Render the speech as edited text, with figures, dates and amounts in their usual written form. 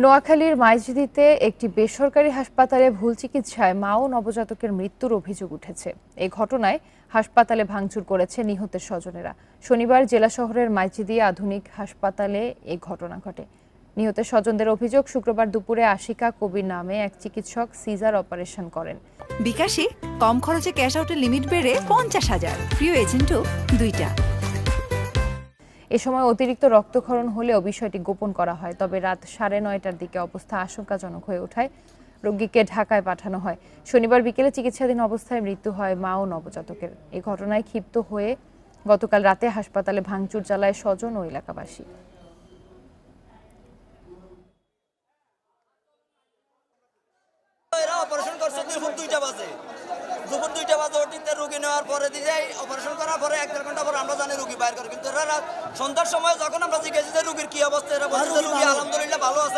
নোয়াখালীর মাইজদীতে একটি বেসরকারি হাসপাতালে ভুল চিকিৎসায় মা ও নবজাতকের মৃত্যুর অভিযোগ উঠেছে। এই ঘটনায় হাসপাতালে ভাঙচুর করেছে নিহতের স্বজনেরা। শনিবার জেলা শহরের মাইজদী আধুনিক হাসপাতালে এই ঘটনা ঘটে। নিহতের স্বজনদের অভিযোগ, শুক্রবার দুপুরে আশিকা কবির নামে এক চিকিৎসক সিজার অপারেশন করেন। বিকাশে কম খরচে ক্যাশ আউটের লিমিট বেড়ে 50,000, প্রিয় এজেন্টও 2টা। এ সময় অতিরিক্ত রক্তক্ষরণ হলেও বিষয়টি গোপন করা হয়। তবে রাত 9:30টার দিকে অবস্থা আশঙ্কাজনক হয়ে ওঠায় রোগীকে ঢাকায় পাঠানো হয়। শনিবার বিকেলে চিকিৎসাধীন অবস্থায় মৃত্যু হয় মা ও নবজাতকের। এই ঘটনায় ক্ষিপ্ত হয়ে গতকাল রাতে হাসপাতালে ভাঙচুর চালায় স্বজন ও এলাকাবাসী। দুপুর 2টা বাজে ওটিতে রুগী নেওয়ার পরে দিয়ে অপারেশন করার পরে 1-1.5 ঘন্টা পরে আমরা জানি রুগী বাইর করে, কিন্তু এরা সন্ধ্যার সময় যখন আমরা জিজ্ঞেস যে রুগীর কি অবস্থা, এরা বলছে রুগী আলহামদুলিল্লাহ ভালো আছে।